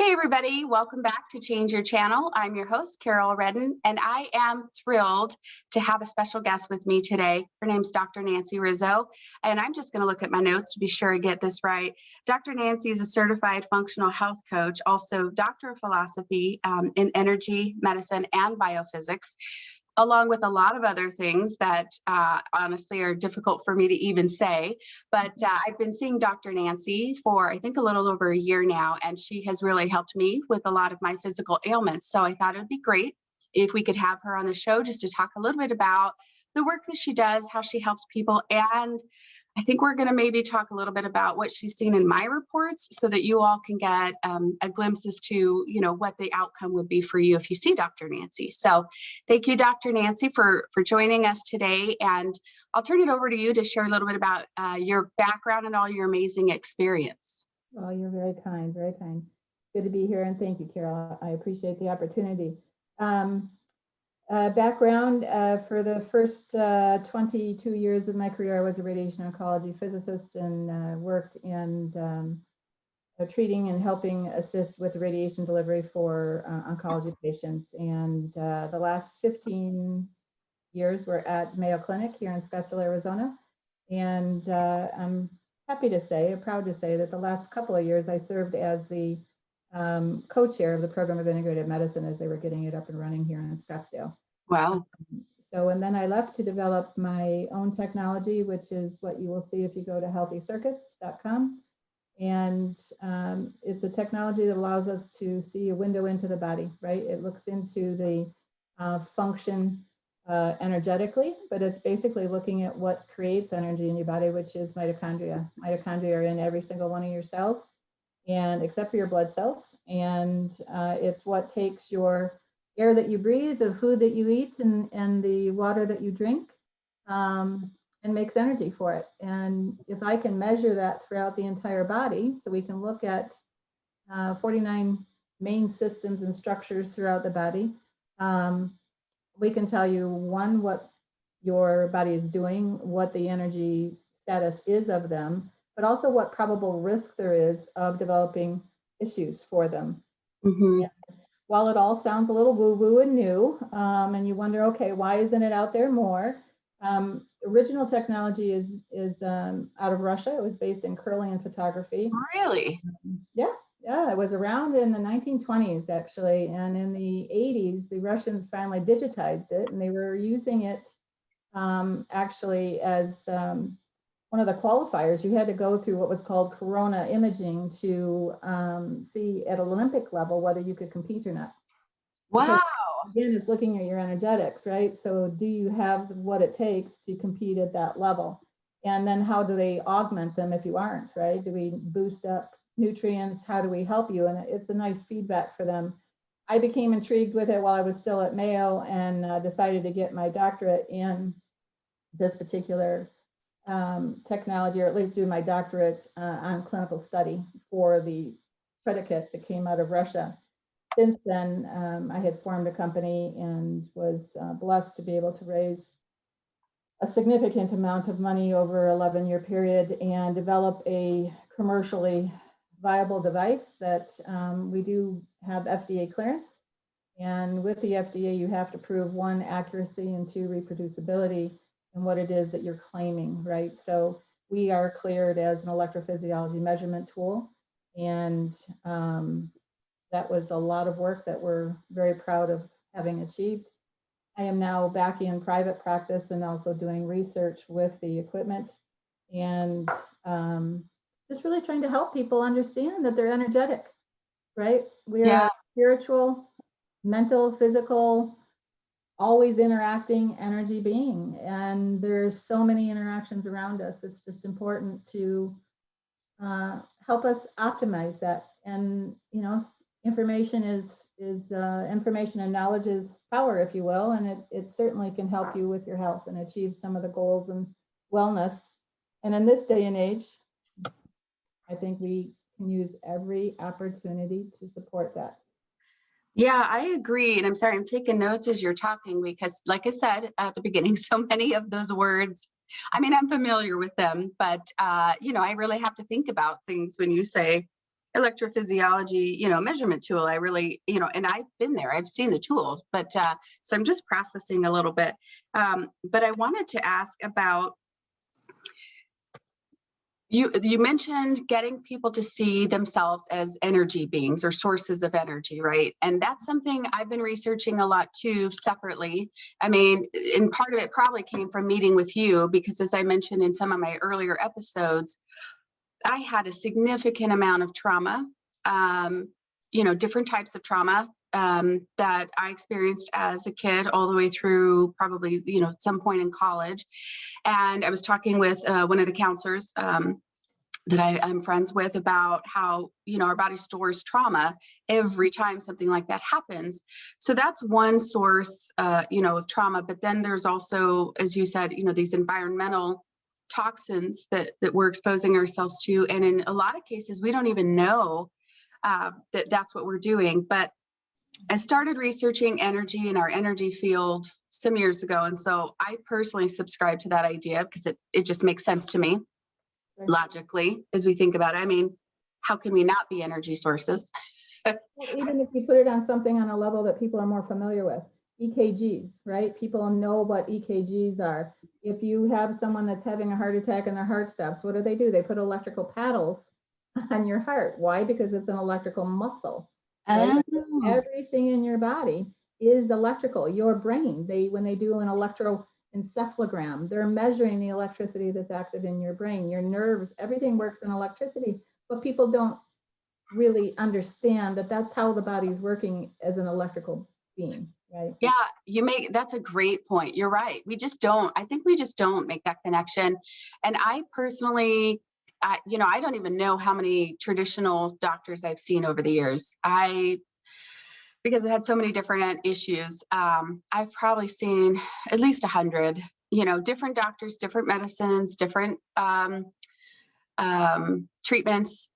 Hey everybody, welcome back to Change Your Channel. I'm your host, Carol Redden, and I am thrilled to have a special guest with me today. Her name's Dr. Nancy Rizzo, and I'm just going to look at my notes to be sure I get this right. Dr. Nancy is a certified functional health coach, also doctor of philosophy in energy, medicine, and biophysics, along with a lot of other things that honestly are difficult for me to even say. But I've been seeing Dr. Nancy for, I think, a little over a year now, and she has really helped me with a lot of my physical ailments. So I thought it would be great if we could have her on the show just to talk a little bit about the work that she does, how she helps people, and I think we're going to maybe talk a little bit about what she's seen in my reports so that you all can get a glimpse as to, what the outcome would be for you if you see Dr. Nancy. So thank you, Dr. Nancy, for joining us today. And I'll turn it over to you to share a little bit about your background and all your amazing experience. Oh, you're very kind, very kind. Good to be here, and thank you, Carol. I appreciate the opportunity. Background, for the first 22 years of my career, I was a radiation oncology physicist and worked in treating and helping assist with radiation delivery for oncology patients. And the last 15 years were at Mayo Clinic here in Scottsdale, Arizona. And I'm happy to say, proud to say that the last couple of years I served as the co-chair of the program of integrative medicine as they were getting it up and running here in Scottsdale. Wow. And then I left to develop my own technology, which is what you will see if you go to healthycircuits.com. And it's a technology that allows us to see a window into the body, right? It looks into the function energetically, but it's basically looking at what creates energy in your body, which is mitochondria. Mitochondria are in every single one of your cells, and except for your blood cells. And it's what takes your air that you breathe, the food that you eat, and the water that you drink, and makes energy for it. And if I can measure that throughout the entire body, so we can look at 49 main systems and structures throughout the body, we can tell you, one, what your body is doing, what the energy status is of them, but also what probable risk there is of developing issues for them. Mm-hmm. Yeah. While it all sounds a little woo-woo and new, and you wonder, okay, why isn't it out there more? Original technology is out of Russia. It was based in Kirlian photography. Really? Yeah, it was around in the 1920s, actually. And in the 80s, the Russians finally digitized it, and they were using it actually as one of the qualifiers. You had to go through what was called corona imaging to see at an Olympic level whether you could compete or not. Wow. Because, again, it's looking at your energetics, right? So do you have what it takes to compete at that level? And then how do they augment them if you aren't, right? Do we boost up nutrients? How do we help you? And it's a nice feedback for them. I became intrigued with it while I was still at Mayo, and decided to get my doctorate in this particular technology, or at least do my doctorate on clinical study for the predicate that came out of Russia. Since then, I had formed a company and was blessed to be able to raise a significant amount of money over an 11-year period and develop a commercially viable device that we do have FDA clearance. And with the FDA, you have to prove, 1, accuracy, and 2, reproducibility and what it is that you're claiming, right? So we are cleared as an electrophysiology measurement tool. And that was a lot of work that we're very proud of having achieved. I am now back in private practice and also doing research with the equipment, and just really trying to help people understand that they're energetic, right? We are a spiritual, mental, physical, always interacting energy being, and there's so many interactions around us. It's just important to help us optimize that. And information is information, and knowledge is power, if you will, and it certainly can help you with your health and achieve some of the goals and wellness. And in this day and age, I think we can use every opportunity to support that. Yeah, I agree. And I'm sorry, I'm taking notes as you're talking, because like I said at the beginning, so many of those words, I mean, I'm familiar with them, but I really have to think about things when you say electrophysiology, measurement tool. I really, and I've been there, I've seen the tools, but so I'm just processing a little bit. But I wanted to ask about, you mentioned getting people to see themselves as energy beings or sources of energy, right? And that's something I've been researching a lot too, separately. I mean, and part of it probably came from meeting with you, because as I mentioned in some of my earlier episodes, I had a significant amount of trauma, different types of trauma that I experienced as a kid all the way through probably, at some point in college. And I was talking with one of the counselors that I'm friends with about how, our body stores trauma every time something like that happens. So that's one source, of trauma. But then there's also, as you said, these environmental toxins that we're exposing ourselves to. And in a lot of cases, we don't even know that that's what we're doing. But I started researching energy in our energy field some years ago. And so I personally subscribe to that idea because it just makes sense to me logically as we think about it. I mean, how can we not be energy sources? Even if you put it on something on a level that people are more familiar with, EKGs, right? People know what EKGs are. If you have someone that's having a heart attack and their heart stops, what do? They put electrical paddles on your heart. Why? Because it's an electrical muscle. Right? Oh. Everything in your body is electrical. Your brain, when they do an electroencephalogram, they're measuring the electricity that's active in your brain, your nerves, everything works in electricity, but people don't really understand that that's how the body's working as an electrical being, right? Yeah, that's a great point. You're right. I think we just don't make that connection. And I personally, I don't even know how many traditional doctors I've seen over the years. Because I've had so many different issues. I've probably seen at least 100, different doctors, different medicines, different treatments,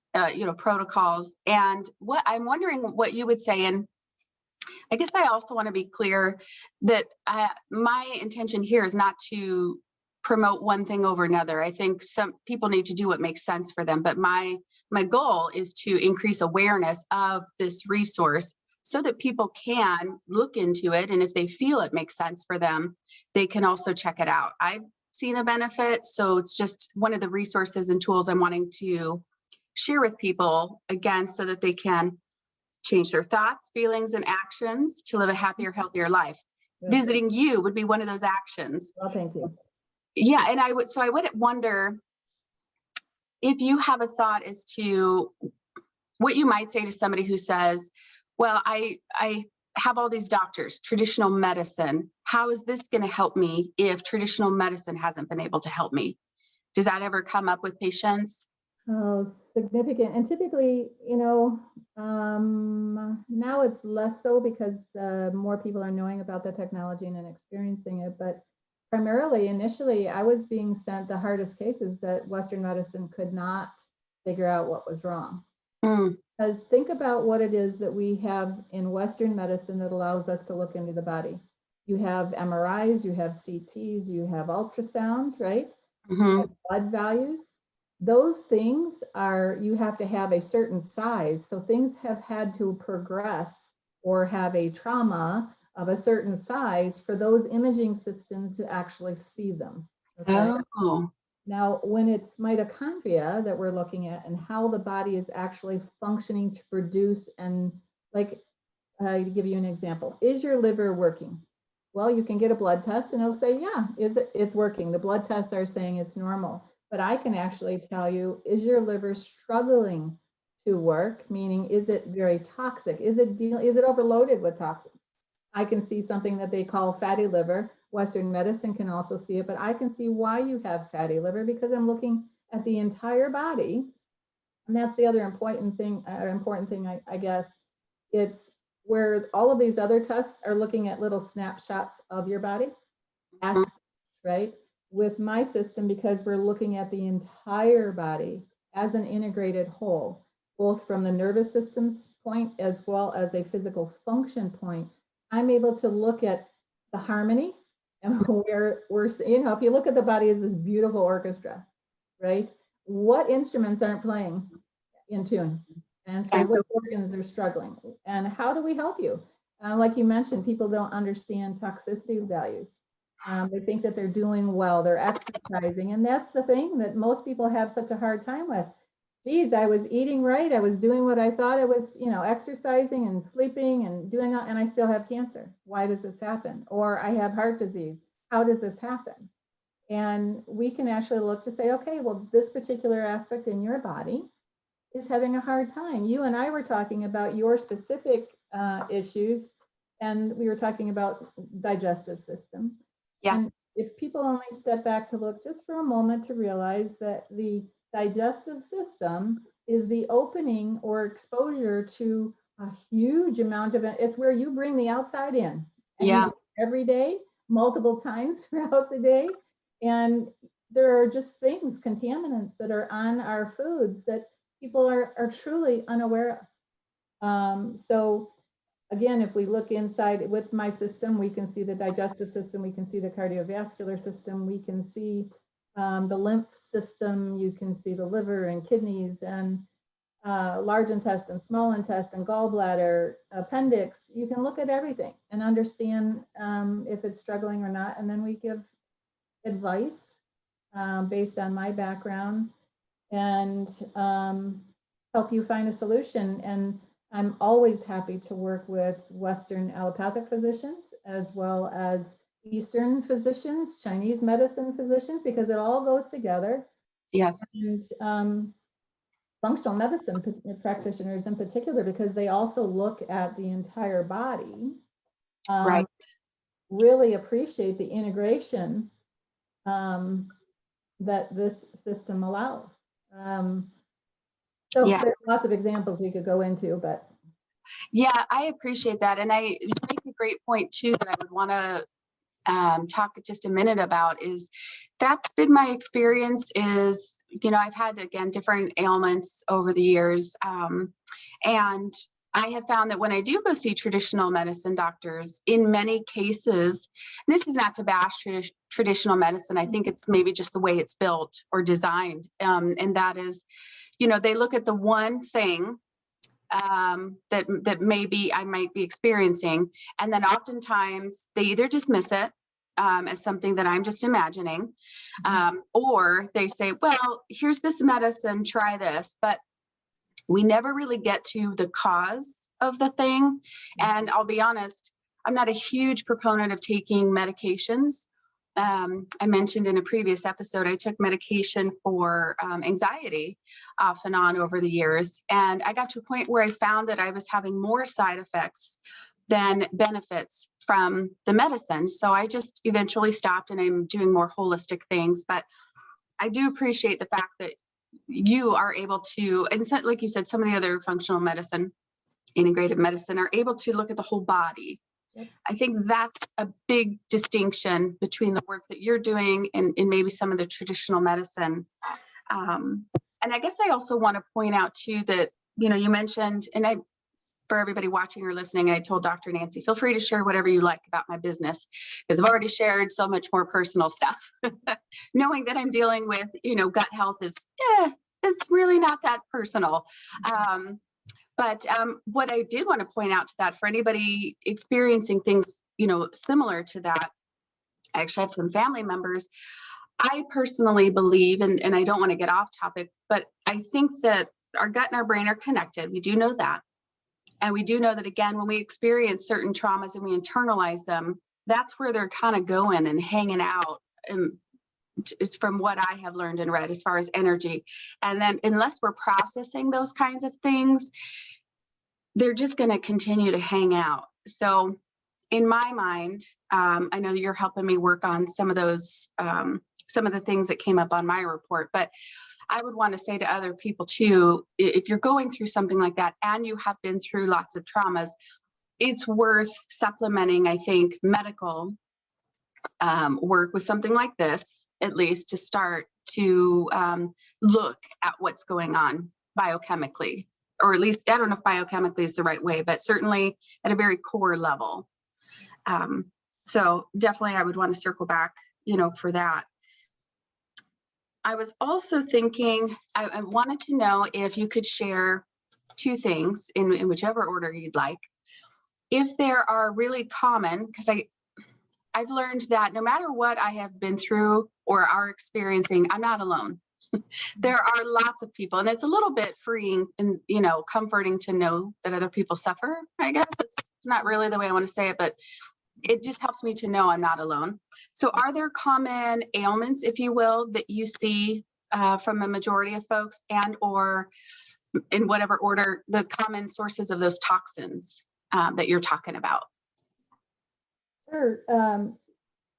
protocols. And what I'm wondering what you would say, and I guess I also want to be clear that my intention here is not to promote one thing over another. I think some people need to do what makes sense for them, but my goal is to increase awareness of this resource so that people can look into it, and if they feel it makes sense for them, they can also check it out. I've seen a benefit, so it's just one of the resources and tools I'm wanting to share with people, again, so that they can change their thoughts, feelings, and actions to live a happier, healthier life. Okay. Visiting you would be one of those actions. Well, thank you. Yeah, and I would wonder if you have a thought as to what you might say to somebody who says, well, I have all these doctors, traditional medicine. How is this going to help me if traditional medicine hasn't been able to help me? Does that ever come up with patients? Oh, significant. And typically, now it's less so because more people are knowing about the technology and experiencing it. But primarily, initially, I was being sent the hardest cases that Western medicine could not figure out what was wrong. Because think about what it is that we have in Western medicine that allows us to look into the body. You have MRIs, you have CTs, you have ultrasounds, right? Mm-hmm. You have blood values. Those things you have to have a certain size. So things have had to progress or have a trauma of a certain size for those imaging systems to actually see them. Okay? Oh. Now, when it's mitochondria that we're looking at and how the body is actually functioning to produce, and to give you an example, is your liver working? Well, you can get a blood test and it'll say, yeah, it's working. The blood tests are saying it's normal. But I can actually tell you, is your liver struggling to work? Meaning, is it very toxic? Is it overloaded with toxins? I can see something that they call fatty liver. Western medicine can also see it, but I can see why you have fatty liver because I'm looking at the entire body. And that's the other important thing, I guess. It's where all of these other tests are looking at little snapshots of your body, aspects, right? With my system, because we're looking at the entire body as an integrated whole, both from the nervous system's point as well as a physical function point, I'm able to look at the harmony and where we're, if you look at the body as this beautiful orchestra, right? What instruments aren't playing in tune? And so what organs are struggling? And how do we help you? Like you mentioned, people don't understand toxicity values. They think that they're doing well, they're exercising. And that's the thing that most people have such a hard time with. Geez, I was eating right. I was doing what I thought I was, exercising and sleeping and doing, and I still have cancer. Why does this happen? Or I have heart disease. How does this happen? And we can actually look to say, okay, well, this particular aspect in your body is having a hard time. You and I were talking about your specific issues, and we were talking about digestive system. Yeah. And if people only step back to look just for a moment to realize that the digestive system is the opening or exposure to a huge amount of it. It's where you bring the outside in. And Yeah. Every day, multiple times throughout the day. And there are just things, contaminants that are on our foods that people are truly unaware of. So again, if we look inside with my system, we can see the digestive system, we can see the cardiovascular system, we can see the lymph system, you can see the liver and kidneys and large intestine, small intestine, gallbladder, appendix. You can look at everything and understand if it's struggling or not. And then we give advice based on my background and help you find a solution. And I'm always happy to work with Western allopathic physicians as well as Eastern physicians, Chinese medicine physicians, because it all goes together. Yes. And functional medicine practitioners in particular, because they also look at the entire body, Right. really appreciate the integration that this system allows. So Yeah. there's lots of examples we could go into, but. Yeah, I appreciate that. And you make a great point too, that I would want to talk just a minute about is that's been my experience is, I've had, again, different ailments over the years. And I have found that when I do go see traditional medicine doctors, in many cases, and this is not to bash traditional medicine, I think it's maybe just the way it's built or designed. And that is, they look at the one thing that maybe I might be experiencing. And then oftentimes they either dismiss it as something that I'm just imagining, or they say, well, here's this medicine, try this. But we never really get to the cause of the thing. And I'll be honest, I'm not a huge proponent of taking medications. I mentioned in a previous episode, I took medication for anxiety off and on over the years. And I got to a point where I found that I was having more side effects than benefits from the medicine. So I just eventually stopped and I'm doing more holistic things. But I do appreciate the fact that you are able to, and so, like you said, some of the other functional medicine, integrative medicine are able to look at the whole body. Yep. I think that's a big distinction between the work that you're doing and maybe some of the traditional medicine. And I guess I also want to point out too that, you mentioned, and for everybody watching or listening, I told Dr. Nancy, feel free to share whatever you like about my business, because I've already shared so much more personal stuff. Knowing that I'm dealing with, gut health is, it's really not that personal. But what I did want to point out to that, for anybody experiencing things, similar to that, I actually have some family members. I personally believe, and I don't want to get off topic, but I think that our gut and our brain are connected. We do know that. And we do know that, again, when we experience certain traumas and we internalize them, that's where they're kind of going and hanging out. And it's from what I have learned and read as far as energy. And then unless we're processing those kinds of things, they're just going to continue to hang out. So in my mind, I know that you're helping me work on some of those, some of the things that came up on my report, but I would want to say to other people too, if you're going through something like that and you have been through lots of traumas, it's worth supplementing, I think, medical work with something like this, at least to start to look at what's going on biochemically, or at least, I don't know if biochemically is the right way, but certainly at a very core level. So definitely I would want to circle back, for that. I was also thinking, I wanted to know if you could share two things in whichever order you'd like. If there are really common, because I've learned that no matter what I have been through or are experiencing, I'm not alone. There are lots of people, and it's a little bit freeing and, comforting to know that other people suffer. I guess it's not really the way I want to say it, but it just helps me to know I'm not alone. So are there common ailments, if you will, that you see from a majority of folks, and or in whatever order, the common sources of those toxins that you're talking about? Sure.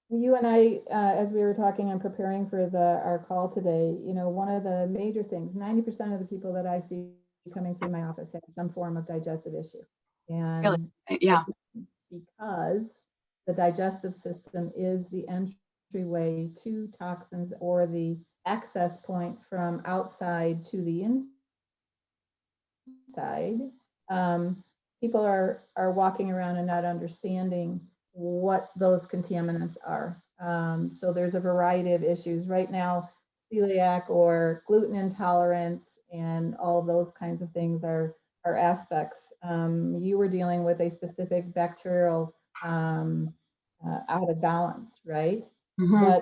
You and I, as we were talking and preparing for our call today, one of the major things, 90% of the people that I see coming through my office have some form of digestive issue. And really? Yeah. Because the digestive system is the entryway to toxins, or the access point from outside to the inside, people are walking around and not understanding what those contaminants are. So there's a variety of issues right now. Celiac or gluten intolerance and all of those kinds of things are aspects. You were dealing with a specific bacterial out of balance, right? Mm-hmm.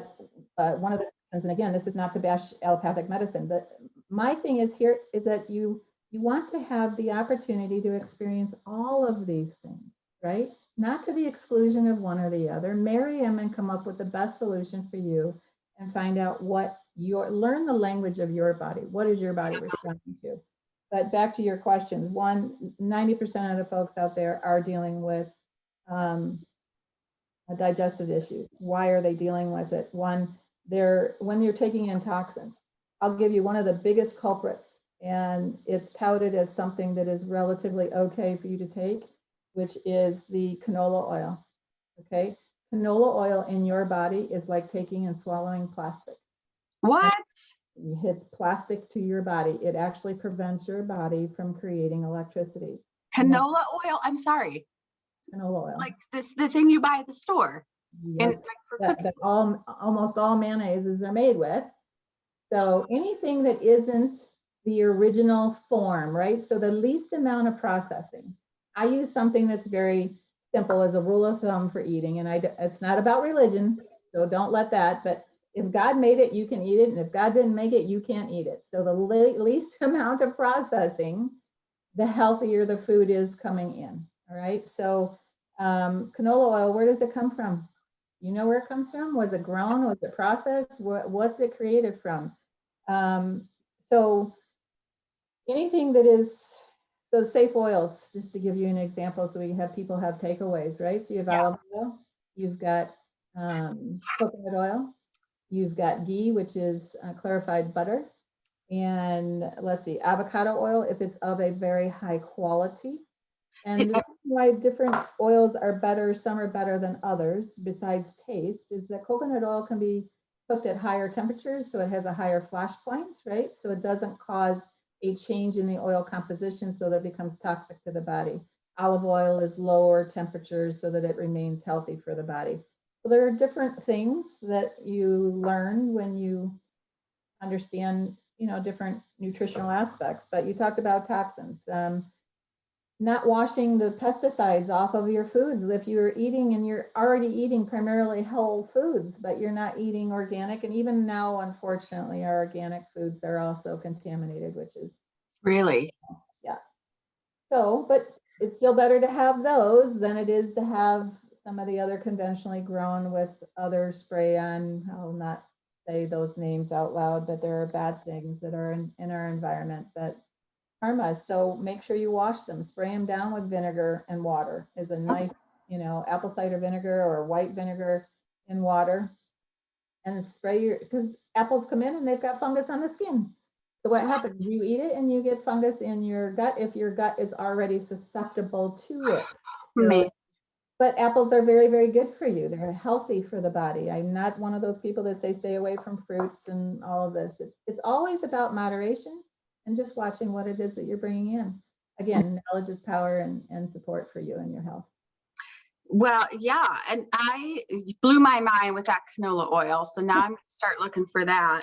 But one of the things, and again, this is not to bash allopathic medicine, but my thing is here is that you want to have the opportunity to experience all of these things, right? Not to the exclusion of one or the other. Marry them and come up with the best solution for you, and find out learn the language of your body. What is your body responding to? But back to your questions, 90% of the folks out there are dealing with digestive issues. Why are they dealing with it? One, when you're taking in toxins, I'll give you one of the biggest culprits, and it's touted as something that is relatively okay for you to take, which is the canola oil. Okay, canola oil in your body is like taking and swallowing plastic. What? It hits plastic to your body. It actually prevents your body from creating electricity. Canola oil? I'm sorry. Canola oil. Like the thing you buy at the store. Yes, that almost all mayonnaises are made with. So anything that isn't the original form, right? So the least amount of processing. I use something that's very simple as a rule of thumb for eating, and it's not about religion, so don't let that, but if God made it, you can eat it, and if God didn't make it, you can't eat it. So the least amount of processing, the healthier the food is coming in, all right? So canola oil, where does it come from? You know where it comes from? Was it grown? Was it processed? What's it created from? So anything that is, so safe oils, just to give you an example, so we have people have takeaways, right? So you have olive oil, you've got coconut oil, you've got ghee, which is clarified butter, and let's see, avocado oil, if it's of a very high quality. And the reason why different oils are better, some are better than others, besides taste, is that coconut oil can be cooked at higher temperatures, so it has a higher flash point, right? So it doesn't cause a change in the oil composition so that it becomes toxic to the body. Olive oil is lower temperatures so that it remains healthy for the body. So there are different things that you learn when you understand, different nutritional aspects. But you talked about toxins. Not washing the pesticides off of your foods. If you're eating and you're already eating primarily whole foods, but you're not eating organic, and even now, unfortunately, our organic foods are also contaminated, which is really, yeah. So, but it's still better to have those than it is to have some of the other conventionally grown with other spray on. I'll not say those names out loud, but there are bad things that are in our environment that harm us. So make sure you wash them, spray them down with vinegar and water is a nice, apple cider vinegar or white vinegar in water, and spray because apples come in and they've got fungus on the skin. So what happens? You eat it and you get fungus in your gut if your gut is already susceptible to it. So, but apples are very, very good for you. They're healthy for the body. I'm not one of those people that say stay away from fruits and all of this. It's always about moderation and just watching what it is that you're bringing in. Again, knowledge is power, and support for you and your health. Well, yeah, and I blew my mind with that canola oil. So now I'm going to start looking for that.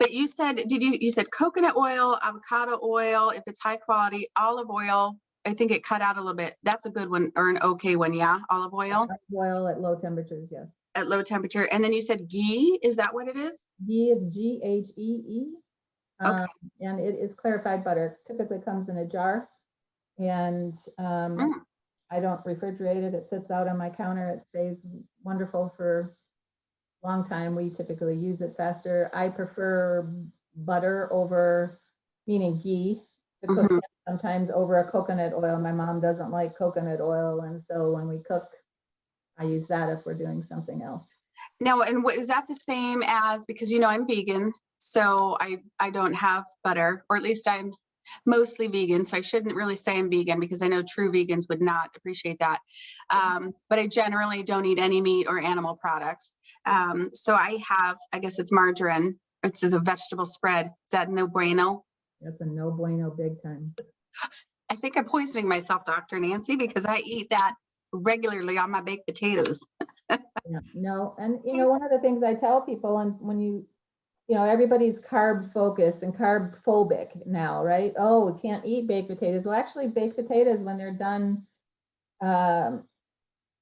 But you said, you said coconut oil, avocado oil, if it's high quality, olive oil. I think it cut out a little bit. That's a good one or an okay one. Yeah. Olive oil Oil at low temperatures, yes. at low temperature. And then you said ghee. Is that what it is? Ghee is Ghee. Okay. And it is clarified butter. Typically comes in a jar. And I don't refrigerate it. It sits out on my counter. It stays wonderful for a long time. We typically use it faster. I prefer butter over, meaning ghee, to cook sometimes over a coconut oil. My mom doesn't like coconut oil. And so when we cook, I use that if we're doing something else. Now, and what is that the same as, because, you know, I'm vegan, so I don't have butter, or at least I'm mostly vegan. So I shouldn't really say I'm vegan because I know true vegans would not appreciate that. But I generally don't eat any meat or animal products. So I have, I guess it's margarine. It's a vegetable spread. Is that no bueno? That's a no bueno big time. I think I'm poisoning myself, Dr. Nancy, because I eat that regularly on my baked potatoes. Yeah, no, and you know, one of the things I tell people, and when you know, everybody's carb focused and carb phobic now, right? Oh, we can't eat baked potatoes. Well, actually, baked potatoes, when they're done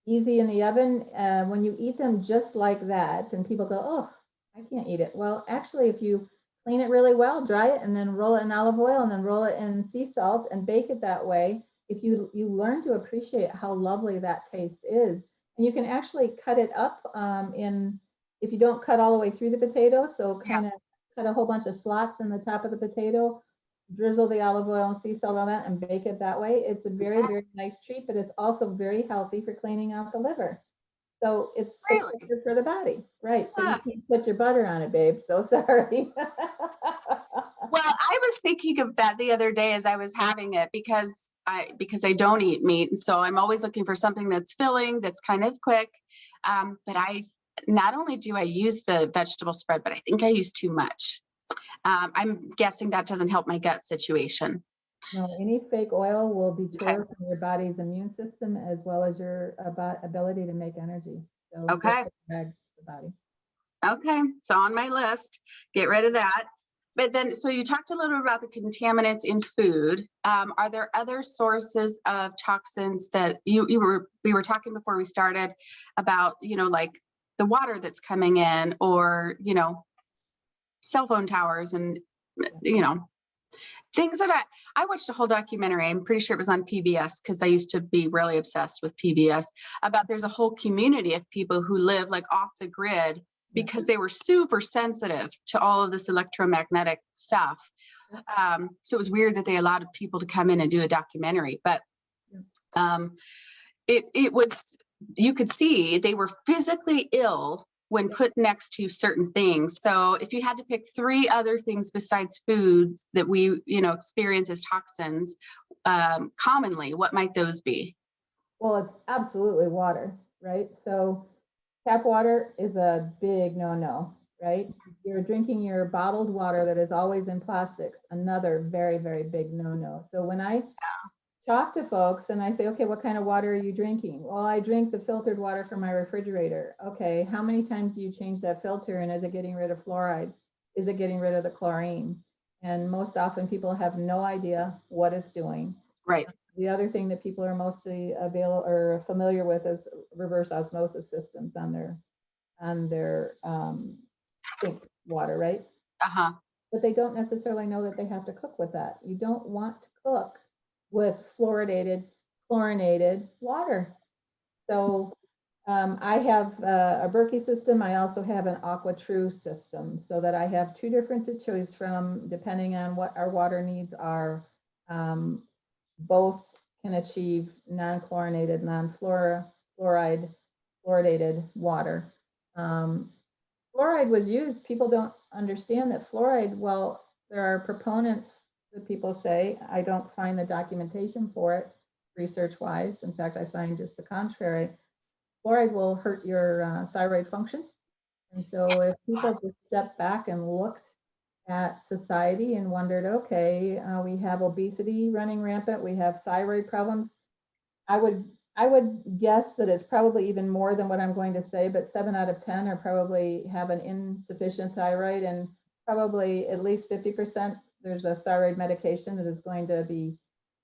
easy in the oven, when you eat them just like that, and people go, oh, I can't eat it. Well, actually, if you clean it really well, dry it, and then roll it in olive oil, and then roll it in sea salt and bake it that way, if you learn to appreciate how lovely that taste is. And you can actually cut it up if you don't cut all the way through the potato, so kind of cut a whole bunch of slots in the top of the potato, drizzle the olive oil and sea salt on that and bake it that way. It's a very, very nice treat, but it's also very healthy for cleaning out the liver. So it's so good for the body, right? But you can't put your butter on it, babe, so sorry. Well, I was thinking of that the other day as I was having it because I don't eat meat. And so I'm always looking for something that's filling, that's kind of quick. But not only do I use the vegetable spread, but I think I use too much. I'm guessing that doesn't help my gut situation. No, any fake oil will deter from your body's immune system as well as your ability to make energy. So okay. The body. Okay. So on my list, get rid of that. But then, so you talked a little bit about the contaminants in food. Are there other sources of toxins that we were talking before we started about, you know, like the water that's coming in, or, you know, cell phone towers and, you know, things that I watched a whole documentary. I'm pretty sure it was on PBS because I used to be really obsessed with PBS, about there's a whole community of people who live like off the grid because they were super sensitive to all of this electromagnetic stuff. So it was weird that they allowed people to come in and do a documentary, but it was, you could see they were physically ill when put next to certain things. So if you had to pick 3 other things besides foods that we, you know, experience as toxins commonly, what might those be? Well, it's absolutely water, right? So tap water is a big no-no, right? You're drinking your bottled water that is always in plastics, another very, very big no-no. So when I talk to folks and I say, okay, what kind of water are you drinking? Well, I drink the filtered water from my refrigerator. Okay, how many times do you change that filter, and is it getting rid of fluorides? Is it getting rid of the chlorine? And most often people have no idea what it's doing. Right. The other thing that people are mostly familiar with is reverse osmosis systems on their sink water, right? But they don't necessarily know that they have to cook with that. You don't want to cook with fluoridated, chlorinated water. So I have a Berkey system. I also have an AquaTrue system, so that I have 2 different to choose from depending on what our water needs are. Both can achieve non-chlorinated, non-fluoride, fluoridated water. Fluoride was used. People don't understand that fluoride, well, there are proponents that people say, I don't find the documentation for it research-wise. In fact, I find just the contrary. Fluoride will hurt your thyroid function. And so if people just step back and looked at society and wondered, okay, we have obesity running rampant, we have thyroid problems, I would guess that it's probably even more than what I'm going to say, but 7 out of 10 are probably have an insufficient thyroid, and probably at least 50%, there's a thyroid medication that is going to be,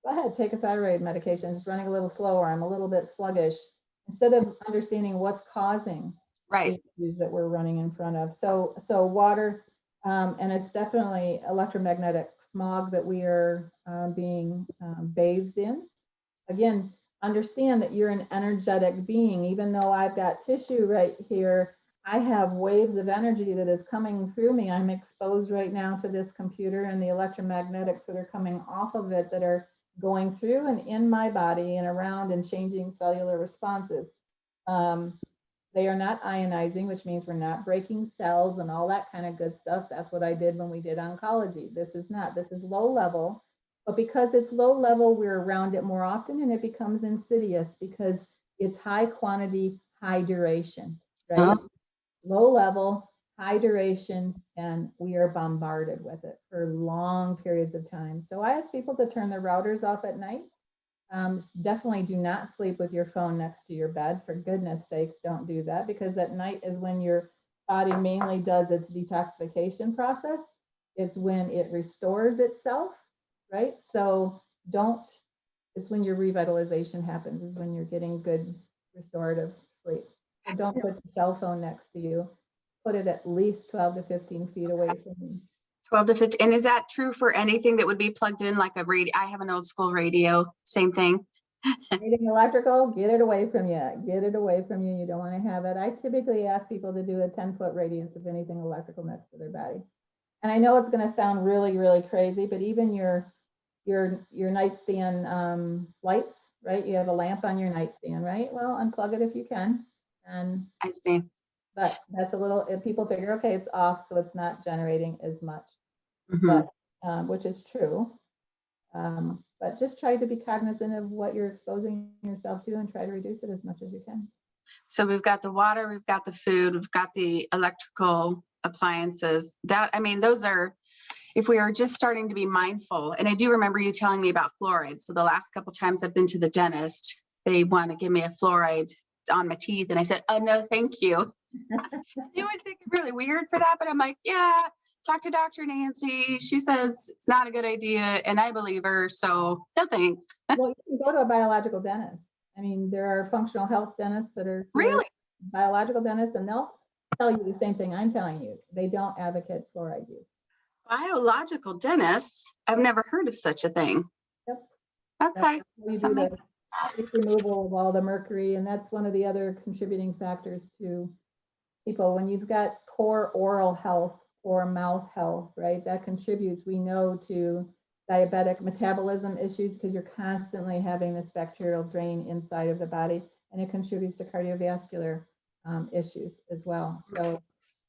go ahead, take a thyroid medication, it's running a little slower, I'm a little bit sluggish, instead of understanding what's causing Right. issues that we're running in front of. So water, and it's definitely electromagnetic smog that we are being bathed in. Again, understand that you're an energetic being. Even though I've got tissue right here, I have waves of energy that is coming through me. I'm exposed right now to this computer and the electromagnetics that are coming off of it that are going through and in my body and around and changing cellular responses. They are not ionizing, which means we're not breaking cells and all that kind of good stuff. That's what I did when we did oncology. This is low level, but because it's low level, we're around it more often and it becomes insidious because it's high quantity, high duration, right? Oh. Low level, high duration, and we are bombarded with it for long periods of time. So I ask people to turn their routers off at night. Definitely do not sleep with your phone next to your bed. For goodness sakes, don't do that, because at night is when your body mainly does its detoxification process. It's when it restores itself, right? So it's when your revitalization happens, is when you're getting good restorative sleep. So don't put your cell phone next to you. Put it at least 12 to 15 feet away from you. 12 to 15. And is that true for anything that would be plugged in, like a radio? I have an old school radio, same thing. Anything electrical, get it away from you. Get it away from you. You don't want to have it. I typically ask people to do a 10-foot radius of anything electrical next to their body. And I know it's going to sound really, really crazy, but even your nightstand lights, right? You have a lamp on your nightstand, right? Well, unplug it if you can. And I see. but that's a little, if people figure, okay, it's off, so it's not generating as much, Mhm. but which is true. But just try to be cognizant of what you're exposing yourself to and try to reduce it as much as you can. So we've got the water, we've got the food, we've got the electrical appliances. That, I mean, those are, if we are just starting to be mindful. And I do remember you telling me about fluoride. So the last couple of times I've been to the dentist, they want to give me a fluoride on my teeth. And I said, oh, no, thank you. You always think I'm really weird for that, but I'm like, yeah, talk to Dr. Nancy. She says it's not a good idea, and I believe her, so no thanks. Well, you can go to a biological dentist. I mean, there are functional health dentists that are Really? biological dentists, and they'll tell you the same thing I'm telling you. They don't advocate fluoride use. Biological dentists? I've never heard of such a thing. Yep. Okay. We do the removal of all the mercury, and that's one of the other contributing factors to people. When you've got poor oral health or mouth health, right, that contributes, we know, to diabetic metabolism issues, because you're constantly having this bacterial drain inside of the body, and it contributes to cardiovascular issues as well. So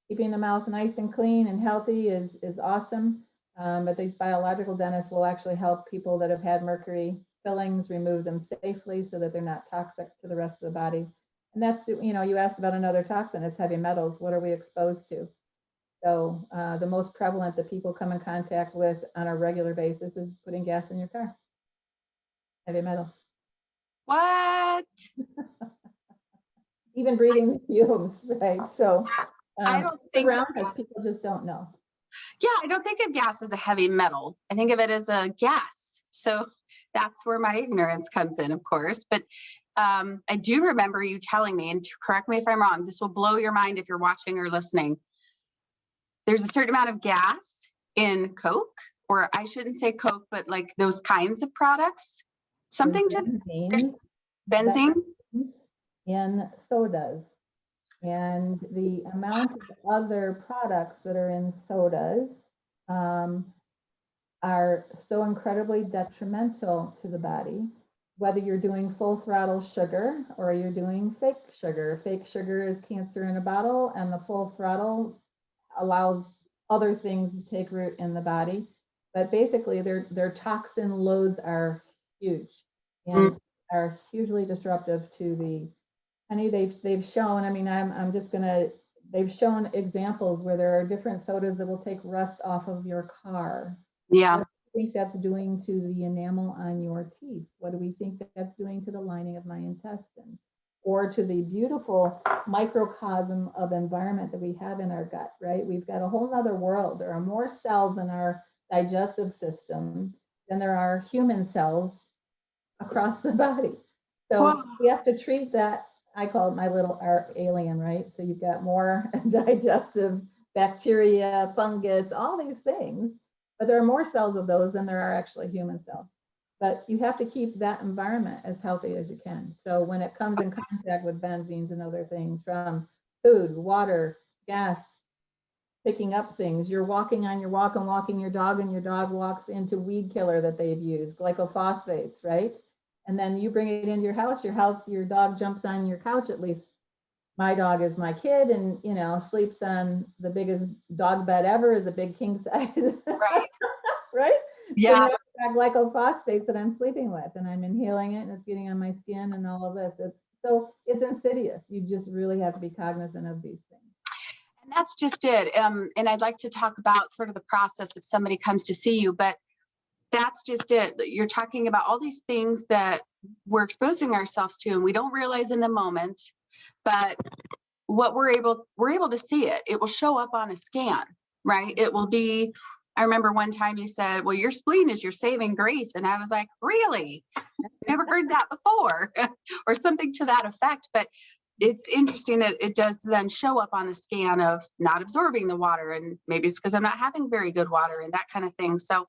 keeping the mouth nice and clean and healthy is awesome. But these biological dentists will actually help people that have had mercury fillings, remove them safely so that they're not toxic to the rest of the body. And that's, you asked about another toxin, it's heavy metals. What are we exposed to? So the most prevalent that people come in contact with on a regular basis is putting gas in your car. Heavy metals. What? Even breathing the fumes, right? So I don't think around us, people just don't know. Yeah, I don't think of gas as a heavy metal. I think of it as a gas. So that's where my ignorance comes in, of course. But I do remember you telling me, and correct me if I'm wrong, this will blow your mind if you're watching or listening. There's a certain amount of gas in Coke, or I shouldn't say Coke, but like those kinds of products. Something there's benzene in sodas. And the amount of other products that are in sodas are so incredibly detrimental to the body, whether you're doing full throttle sugar or you're doing fake sugar. Fake sugar is cancer in a bottle, and the full throttle allows other things to take root in the body. But basically, their toxin loads are huge and are hugely disruptive to the. Honey, they've shown, I mean, they've shown examples where there are different sodas that will take rust off of your car. Yeah. What do you think that's doing to the enamel on your teeth? What do we think that's doing to the lining of my intestines? or to the beautiful microcosm of environment that we have in our gut, right? We've got a whole other world. There are more cells in our digestive system than there are human cells across the body. So Whoa. we have to treat that. I call it my little alien, right? So you've got more digestive bacteria, fungus, all these things, but there are more cells of those than there are actually human cells. But you have to keep that environment as healthy as you can. So when it comes in contact with benzenes and other things from food, water, gas, picking up things, you're walking on your walk and walking your dog, and your dog walks into weed killer that they've used, glycophosphates, right? And then you bring it into your house, your dog jumps on your couch. At least my dog is my kid, and sleeps on the biggest dog bed ever, is a big king size. Right. Right? Yeah. So now I've got glycophosphates that I'm sleeping with, and I'm inhaling it, and it's getting on my skin and all of this. It's insidious. You just really have to be cognizant of these things. And that's just it. And I'd like to talk about sort of the process if somebody comes to see you, but that's just it. You're talking about all these things that we're exposing ourselves to and we don't realize in the moment, but what we're able to see it. It will show up on a scan, right? It will be, I remember one time you said, well, your spleen is your saving grace. And I was like, really? Never heard that before, or something to that effect. But it's interesting that it does then show up on the scan of not absorbing the water. And maybe it's because I'm not having very good water and that kind of thing. So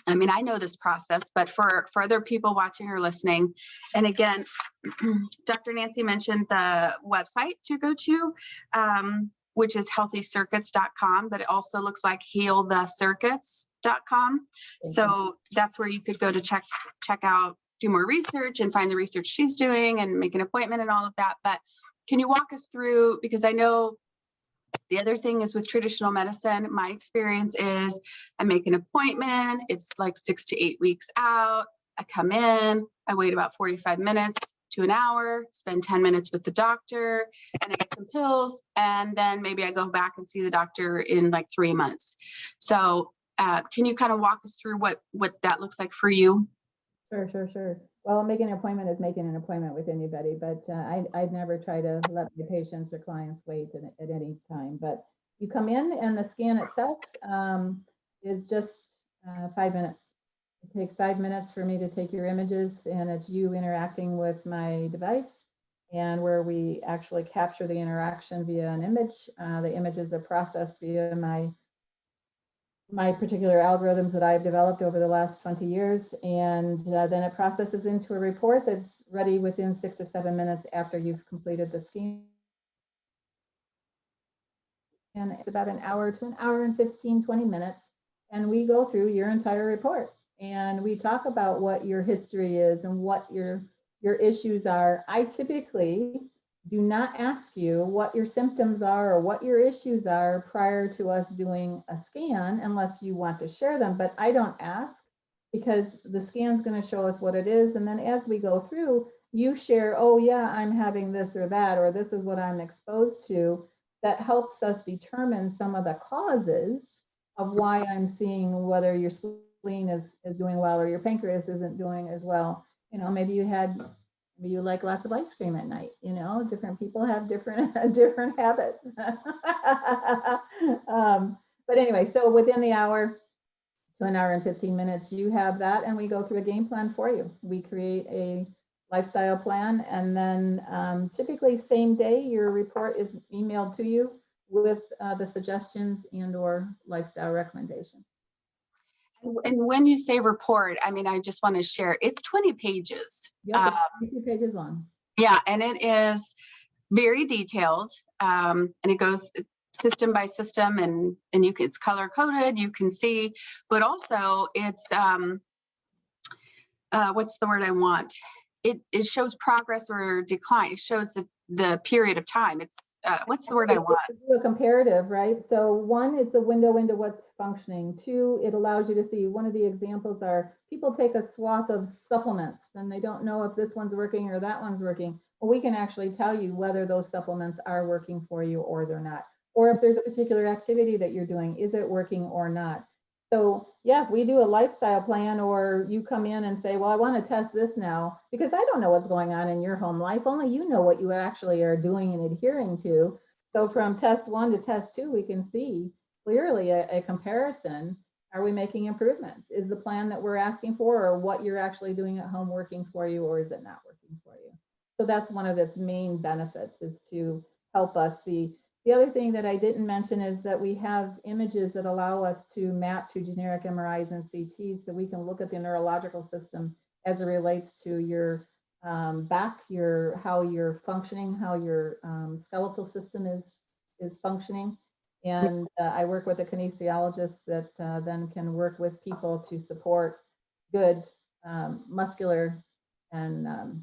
I mean, I know this process, but for other people watching or listening, and again, Dr. Nancy mentioned the website to go to, which is healthycircuits.com, but it also looks like healthecircuits.com. So that's where you could go to check out, do more research and find the research she's doing and make an appointment and all of that. But can you walk us through, because I know the other thing is with traditional medicine, my experience is I make an appointment. It's like 6 to 8 weeks out. I come in, I wait about 45 minutes to an hour, spend 10 minutes with the doctor, and I get some pills. And then maybe I go back and see the doctor in like 3 months. So can you kind of walk us through what that looks like for you? Sure. Well, making an appointment is making an appointment with anybody, but I'd never try to let my patients or clients wait at any time. But you come in and the scan itself is just 5 minutes. It takes 5 minutes for me to take your images, and it's you interacting with my device, and where we actually capture the interaction via an image. The images are processed via my particular algorithms that I've developed over the last 20 years. And then it processes into a report that's ready within 6 to 7 minutes after you've completed the scan. And it's about an hour to an hour and 15, 20 minutes. And we go through your entire report. And we talk about what your history is and what your issues are. I typically do not ask you what your symptoms are or what your issues are prior to us doing a scan, unless you want to share them. But I don't ask, because the scan's going to show us what it is. And then as we go through, you share, oh yeah, I'm having this or that, or this is what I'm exposed to. That helps us determine some of the causes of why I'm seeing whether your spleen is doing well or your pancreas isn't doing as well. Maybe you like lots of ice cream at night. Different people have different habits. But anyway, so within the hour to an hour and 15 minutes, you have that, and we go through a game plan for you. We create a lifestyle plan, and then typically same day, your report is emailed to you with the suggestions and or lifestyle recommendations. And when you say report, I mean, I just want to share, it's 20 pages. Yep, it's 22 pages long. Yeah, and it is very detailed, and it goes system by system, and it's color coded. You can see, but also it's what's the word I want? It shows progress or decline. It shows the period of time. It's what's the word I want? A comparative, right? So one, it's a window into what's functioning. Two, it allows you to see. One of the examples are people take a swath of supplements and they don't know if this one's working or that one's working. Well, we can actually tell you whether those supplements are working for you or they're not. Or if there's a particular activity that you're doing, is it working or not? So yeah, if we do a lifestyle plan, or you come in and say, well, I want to test this now, because I don't know what's going on in your home life. Only you know what you actually are doing and adhering to. So from test 1 to test 2, we can see clearly a comparison. Are we making improvements? Is the plan that we're asking for, or what you're actually doing at home, working for you, or is it not working for you? So that's one of its main benefits, is to help us see. The other thing that I didn't mention is that we have images that allow us to map to generic MRIs and CTs, so we can look at the neurological system as it relates to your back, how you're functioning, how your skeletal system is functioning. And I work with a kinesiologist that then can work with people to support good muscular and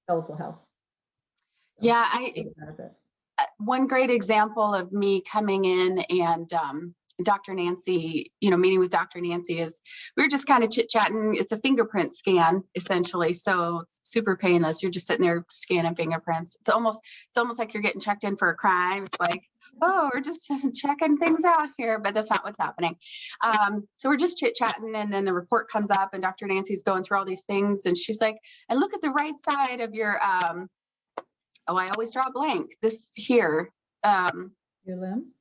skeletal health. So, Yeah, one great example of me coming in and Dr. Nancy, meeting with Dr. Nancy, is we were just kind of chit-chatting. It's a fingerprint scan, essentially. So it's super painless. You're just sitting there scanning fingerprints. It's almost like you're getting checked in for a crime. It's like, oh, we're just checking things out here, but that's not what's happening. So we're just chit-chatting, and then the report comes up, and Dr. Nancy's going through all these things, and she's like, and look at the right side of your I always draw a blank. This here. Your limb?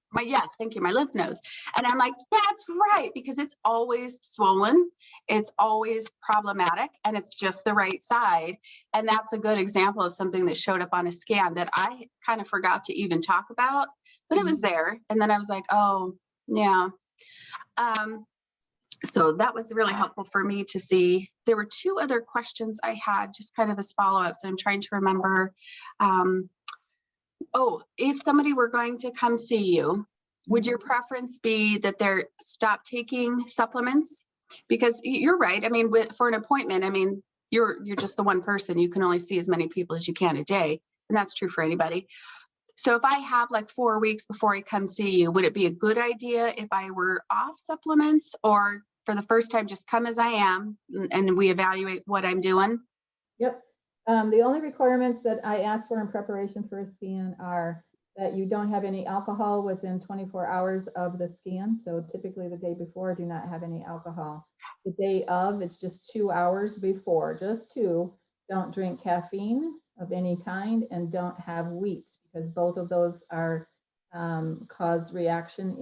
Thank you. My lymph nodes. And I'm like, that's right, because it's always swollen. It's always problematic, and it's just the right side. And that's a good example of something that showed up on a scan that I kind of forgot to even talk about, but it was there. And then I was like, oh, yeah. So that was really helpful for me to see. There were 2 other questions I had, just kind of as follow-ups, and I'm trying to remember. If somebody were going to come see you, would your preference be that they're stop taking supplements? Because you're right. I mean, for an appointment, I mean, you're just the one person. You can only see as many people as you can a day, and that's true for anybody. So if I have like 4 weeks before I come see you, would it be a good idea if I were off supplements, or for the first time, just come as I am and we evaluate what I'm doing? Yep. The only requirements that I ask for in preparation for a scan are that you don't have any alcohol within 24 hours of the scan. So typically the day before, do not have any alcohol. The day of, it's just 2 hours before, just 2. Don't drink caffeine of any kind, and don't have wheat, because both of those are cause reaction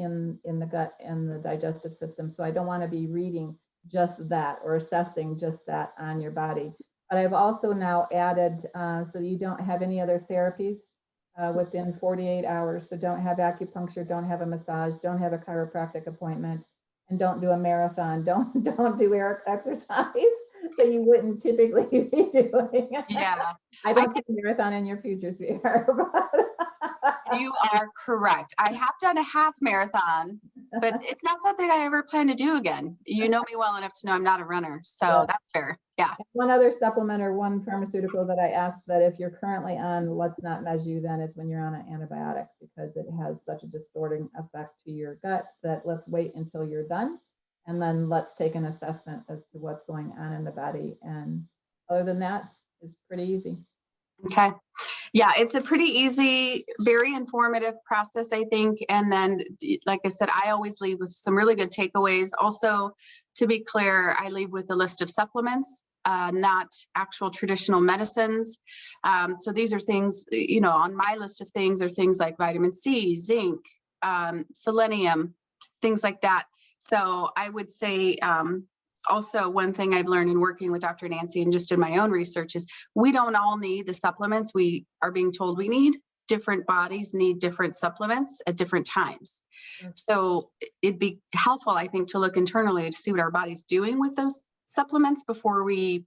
in the gut and the digestive system. So I don't want to be reading just that or assessing just that on your body. But I've also now added, so you don't have any other therapies within 48 hours. So don't have acupuncture, don't have a massage, don't have a chiropractic appointment, and don't do a marathon. Don't do exercise that you wouldn't typically be doing. Yeah. I don't see a marathon in your future, sweetheart. You are correct. I have done a half marathon, but it's not something I ever plan to do again. You know me well enough to know I'm not a runner, so Yeah. that's fair. Yeah. One other supplement or one pharmaceutical that I asked that if you're currently on, let's not measure you then, it's when you're on an antibiotic, because it has such a distorting effect to your gut that let's wait until you're done, and then let's take an assessment as to what's going on in the body. And other than that, it's pretty easy. Okay. Yeah, it's a pretty easy, very informative process, I think. And then, like I said, I always leave with some really good takeaways. Also, to be clear, I leave with a list of supplements, not actual traditional medicines. So these are things, on my list of things are things like vitamin C, zinc, selenium, things like that. So I would say, also, one thing I've learned in working with Dr. Nancy and just in my own research is we don't all need the supplements we are being told we need. Different bodies need different supplements at different times. So it'd be helpful, I think, to look internally to see what our body's doing with those supplements before we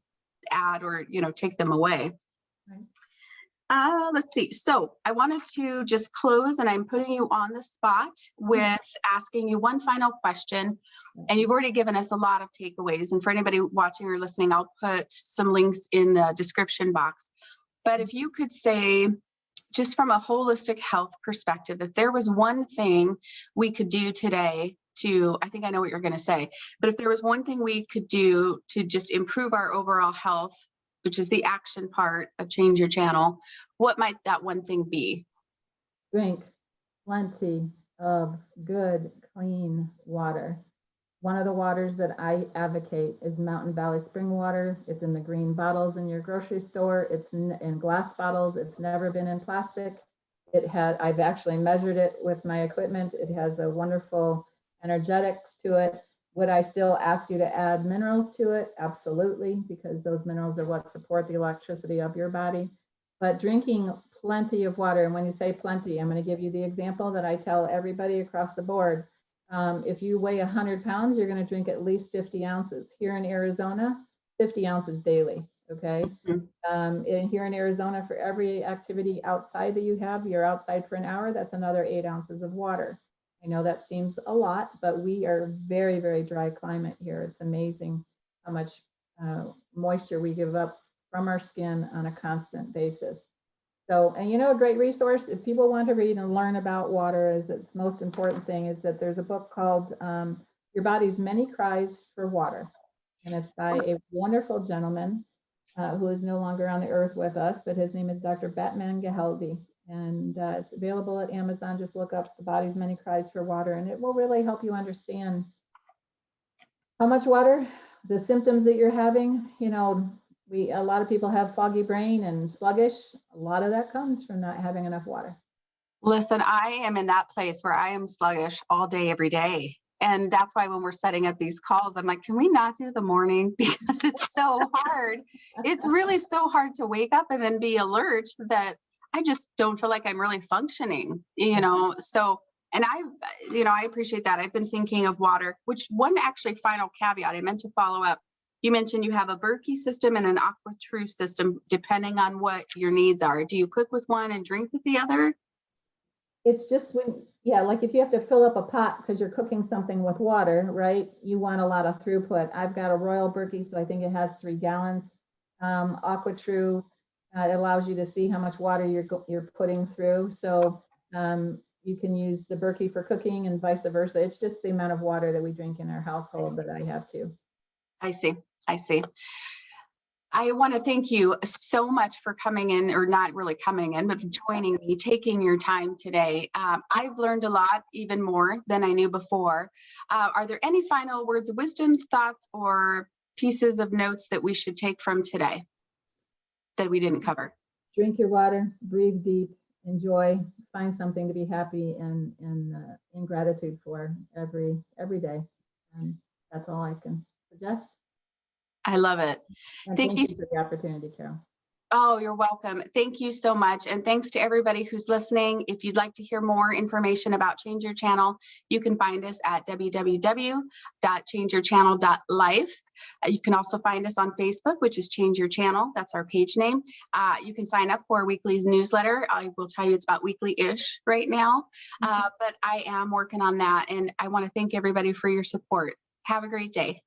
add or, take them away. Let's see. So I wanted to just close, and I'm putting you on the spot with asking you one final question. And you've already given us a lot of takeaways. And for anybody watching or listening, I'll put some links in the description box. But if you could say, just from a holistic health perspective, if there was one thing we could do today I think I know what you're going to say, but if there was one thing we could do to just improve our overall health, which is the action part of Change Your Channel, what might that one thing be? Drink plenty of good, clean water. One of the waters that I advocate is Mountain Valley Spring Water. It's in the green bottles in your grocery store. It's in glass bottles. It's never been in plastic. I've actually measured it with my equipment. It has a wonderful energetics to it. Would I still ask you to add minerals to it? Absolutely, because those minerals are what support the electricity of your body. But drinking plenty of water, and when you say plenty, I'm going to give you the example that I tell everybody across the board. If you weigh 100 pounds, you're going to drink at least 50 ounces. Here in Arizona, 50 ounces daily, okay? And here in Arizona, for every activity outside that you have, you're outside for an hour, that's another 8 ounces of water. I know that seems a lot, but we are very, very dry climate here. It's amazing how much moisture we give up from our skin on a constant basis. So, and you know, a great resource, if people want to read and learn about water, is its most important thing, is that there's a book called Your Body's Many Cries for Water. And it's by a wonderful gentleman who is no longer on the earth with us, but his name is Dr. Batman Gehalvi. And it's available at Amazon. Just look up The Body's Many Cries for Water, and it will really help you understand how much water, the symptoms that you're having. You know, a lot of people have foggy brain and sluggish. A lot of that comes from not having enough water. Listen, I am in that place where I am sluggish all day, every day. And that's why when we're setting up these calls, I'm like, can we not do the morning? Because it's so hard. It's really so hard to wake up and then be alert that I just don't feel like I'm really functioning, you know? So, and I appreciate that. I've been thinking of water, which one actually final caveat I meant to follow up. You mentioned you have a Berkey system and an AquaTrue system, depending on what your needs are. Do you cook with one and drink with the other? It's just like if you have to fill up a pot because you're cooking something with water, right? You want a lot of throughput. I've got a Royal Berkey, so I think it has 3 gallons. AquaTrue, it allows you to see how much water you're putting through. So you can use the Berkey for cooking and vice versa. It's just the amount of water that we drink in our household that I have to. I see. I want to thank you so much for coming in, or not really coming in, but joining me, taking your time today. I've learned a lot, even more than I knew before. Are there any final words of wisdom, thoughts, or pieces of notes that we should take from today that we didn't cover? Drink your water, breathe deep, enjoy, find something to be happy and in gratitude for every day. And that's all I can suggest. I love it. And thank you for the opportunity, Carol. Oh, you're welcome. Thank you so much. And thanks to everybody who's listening. If you'd like to hear more information about Change Your Channel, you can find us at www.changeyourchannel.life. You can also find us on Facebook, which is Change Your Channel. That's our page name. You can sign up for a weekly newsletter. I will tell you it's about weekly-ish right now, but I am working on that. And I want to thank everybody for your support. Have a great day.